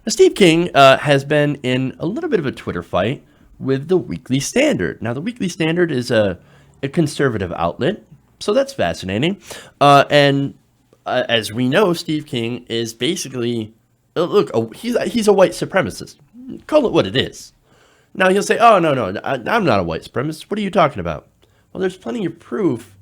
Steve King has been in a little bit of a Twitter fight with the Weekly Standard. Now, the Weekly Standard is a conservative outlet, so that's fascinating. And as we know, Steve King is basically, he's a white supremacist. Call it what it is. Now, he'll say, oh, no, I'm not a white supremacist. What are you talking about? Well, there's plenty of proof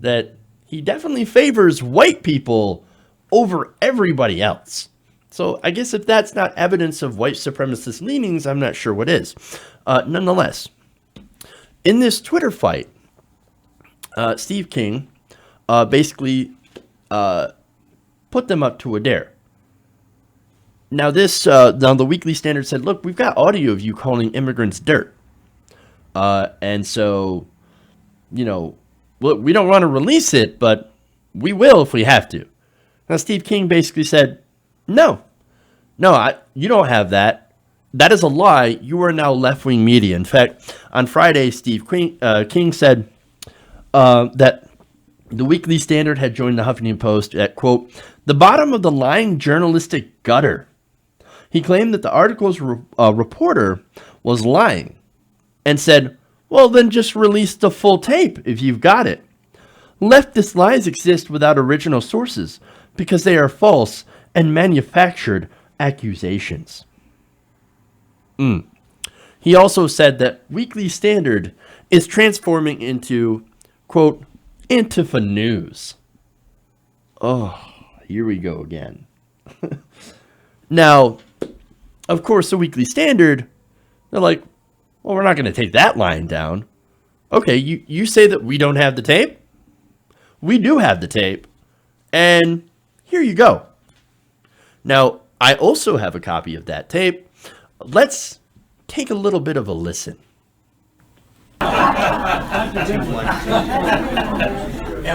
that he definitely favors white people over everybody else. So I guess if that's not evidence of white supremacist leanings, I'm not sure what is. Nonetheless, in this Twitter fight, Steve King basically put them up to a dare. Now the Weekly Standard said, look, we've got audio of you calling immigrants dirt. And so, look, we don't want to release it, but we will if we have to. Now, Steve King basically said, no, you don't have that. That is a lie. You are now left-wing media. In fact, on Friday, Steve King said that the Weekly Standard had joined the Huffington Post at, quote, the bottom of the line journalistic gutter. He claimed that the article's reporter was lying and said, well, then just release the full tape if you've got it. Leftist lies exist without original sources because they are false and manufactured accusations. He also said that Weekly Standard is transforming into, quote, Antifa News. Oh, here we go again. Now, of course, the Weekly Standard, they're like, well, we're not going to take that line down. Okay, you say that we don't have the tape? We do have the tape. And here you go. Now, I also have a copy of that tape. Let's take a little bit of a listen. Yeah,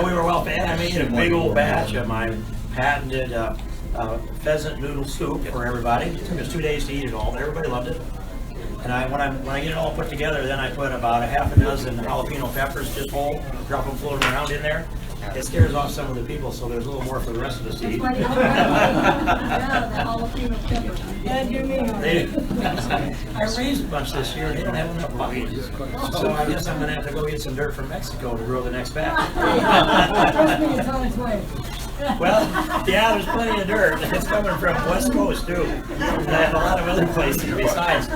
we were well fed. I made a big old batch of my patented pheasant noodle soup for everybody. It took us 2 days to eat it all, but everybody loved it. And when I get it all put together, then I put about a half a dozen jalapeno peppers, just whole, drop them floating around in there. It scares off some of the people, so there's a little more for the rest of us to eat. Yeah, the jalapeno peppers. Yeah, you mean. I raised a bunch this year, and they don't have enough puppies. So I guess I'm going to have to go get some dirt from Mexico to grow the next batch. Trust me, it's on its way. Well, yeah, there's plenty of dirt. It's coming from West Coast, too. And I have a lot of other places besides.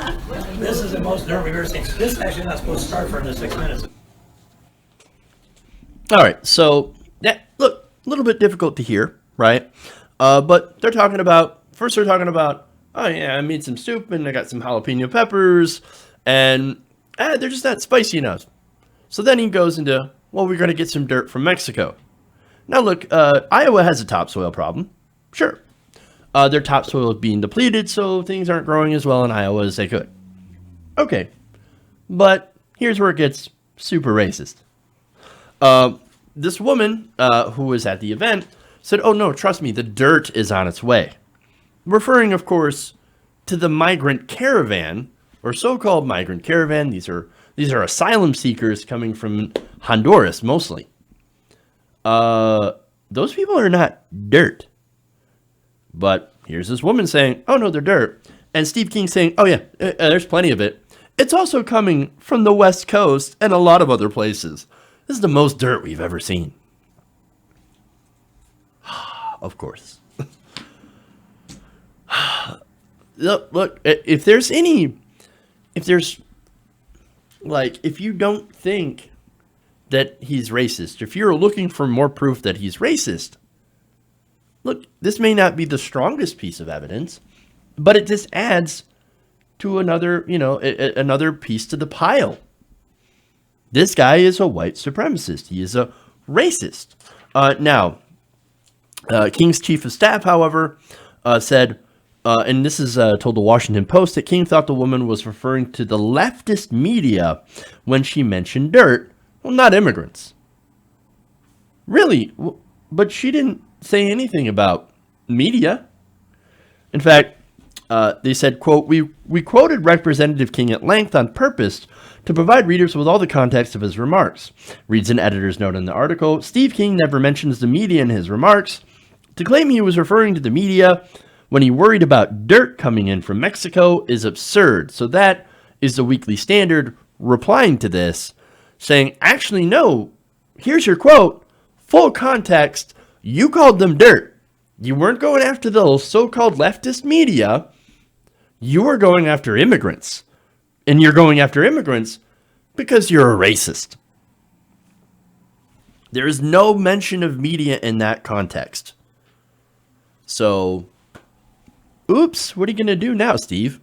This is the most dirt we've ever seen. This is actually not supposed to start for another 6 minutes. All right, so look, a little bit difficult to hear, right? But they're talking about, oh yeah, I made some soup and I got some jalapeno peppers and they're just not spicy enough. So then he goes into, well, we're going to get some dirt from Mexico. Now look, Iowa has a topsoil problem. Sure. Their topsoil is being depleted, so things aren't growing as well in Iowa as they could. Okay. But here's where it gets super racist. This woman who was at the event said, oh no, trust me, the dirt is on its way. Referring, of course, to the migrant caravan, or so-called migrant caravan. These are asylum seekers coming from Honduras, mostly. Those people are not dirt. But here's this woman saying, oh no, they're dirt. And Steve King saying, oh yeah, there's plenty of it. It's also coming from the West Coast and a lot of other places. This is the most dirt we've ever seen. Of course. Look, if you don't think that he's racist, if you're looking for more proof that he's racist, look, this may not be the strongest piece of evidence, but it just adds to another piece to the pile. This guy is a white supremacist. He is a racist. Now, King's chief of staff, however, said, and this is told the Washington Post, that King thought the woman was referring to the leftist media when she mentioned dirt. Well, not immigrants. Really? But she didn't say anything about media. In fact, they said, quote, we quoted Representative King at length on purpose to provide readers with all the context of his remarks. Reads an editor's note in the article. Steve King never mentions the media in his remarks. To claim he was referring to the media when he worried about dirt coming in from Mexico is absurd. So that is the Weekly Standard replying to this, saying, actually, no, here's your quote, full context, you called them dirt. You weren't going after the so-called leftist media. You were going after immigrants. And you're going after immigrants because you're a racist. There is no mention of media in that context. So, oops, what are you going to do now, Steve?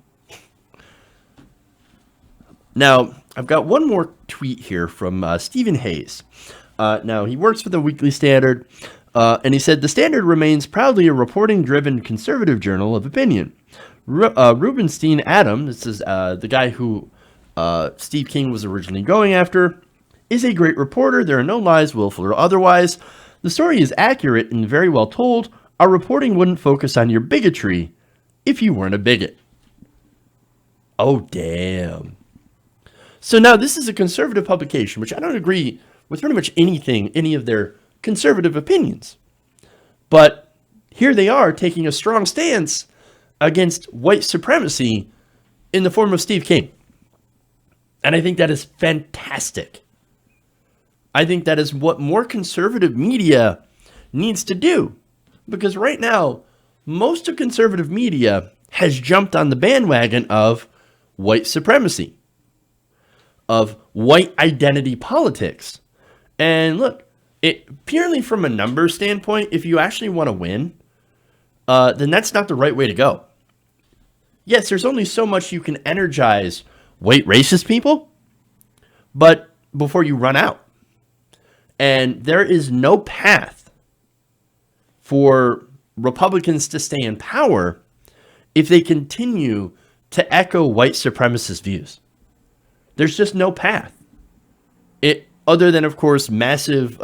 Now, I've got one more tweet here from Stephen Hayes. Now, he works for the Weekly Standard, and he said, the Standard remains proudly a reporting-driven conservative journal of opinion. Rubenstein Adam, this is the guy who Steve King was originally going after, is a great reporter. There are no lies, willful or otherwise. The story is accurate and very well told. Our reporting wouldn't focus on your bigotry if you weren't a bigot. Oh, damn. So now this is a conservative publication, which I don't agree with pretty much anything, any of their conservative opinions. But here they are taking a strong stance against white supremacy in the form of Steve King. And I think that is fantastic. I think that is what more conservative media needs to do. Because right now, most of conservative media has jumped on the bandwagon of white supremacy, of white identity politics. And look, it purely from a numbers standpoint, if you actually want to win, then that's not the right way to go. Yes, there's only so much you can energize white racist people, but before you run out. And there is no path for Republicans to stay in power if they continue to echo white supremacist views. There's just no path. Other than, of course, massive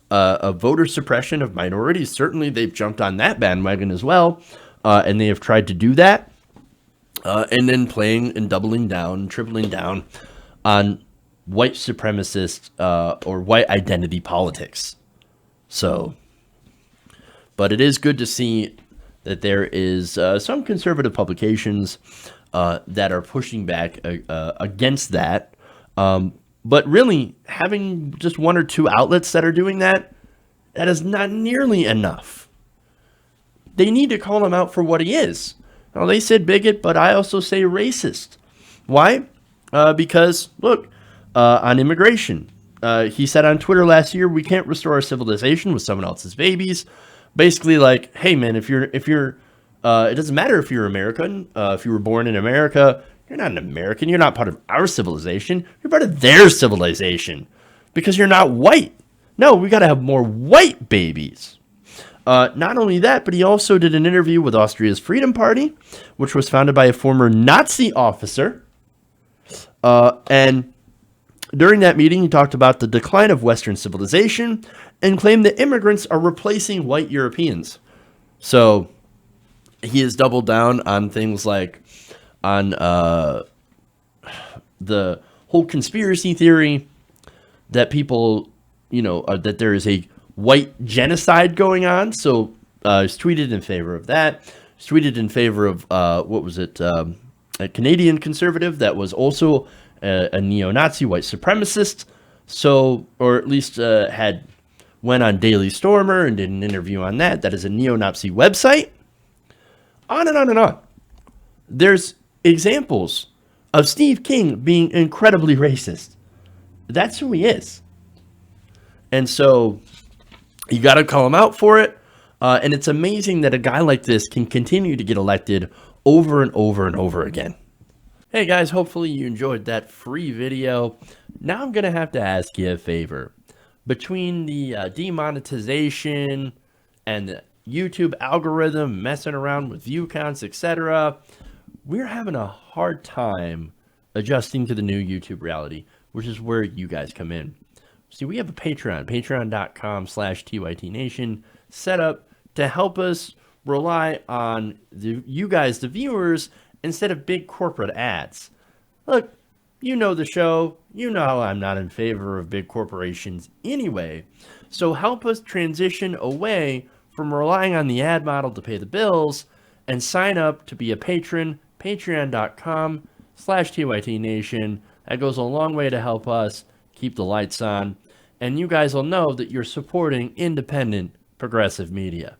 voter suppression of minorities. Certainly, they've jumped on that bandwagon as well, and they have tried to do that. And then playing and doubling down, tripling down on white supremacist or white identity politics. So, but it is good to see that there is some conservative publications that are pushing back against that. But really, having just one or two outlets that are doing that, that is not nearly enough. They need to call him out for what he is. Now, they said bigot, but I also say racist. Why? Because, look, on immigration, he said on Twitter last year, we can't restore our civilization with someone else's babies. Basically, like, hey, man, if you're, it doesn't matter if you're American. If you were born in America, you're not an American. You're not part of our civilization. You're part of their civilization because you're not white. No, we got to have more white babies. Not only that, but he also did an interview with Austria's Freedom Party, which was founded by a former Nazi officer. And during that meeting, he talked about the decline of Western civilization and claimed that immigrants are replacing white Europeans. So he has doubled down on things like on the whole conspiracy theory that people, that there is a white genocide going on. So he's tweeted in favor of that. He's tweeted in favor of, a Canadian conservative that was also a neo-Nazi white supremacist. So, or at least went on Daily Stormer and did an interview on that. That is a neo-Nazi website. On and on and on. There's examples of Steve King being incredibly racist. That's who he is. And so you got to call him out for it. And it's amazing that a guy like this can continue to get elected over and over and over again. Hey guys, hopefully you enjoyed that free video. Now I'm going to have to ask you a favor. Between the demonetization and the YouTube algorithm messing around with view counts, etc., we're having a hard time adjusting to the new YouTube reality, which is where you guys come in. See, we have a Patreon, patreon.com/TYTNation, set up to help us rely on you guys, the viewers, instead of big corporate ads. Look, you know the show. You know how I'm not in favor of big corporations anyway. So help us transition away from relying on the ad model to pay the bills and sign up to be a patron, patreon.com/TYTNation. That goes a long way to help us keep the lights on. And you guys will know that you're supporting independent, progressive media.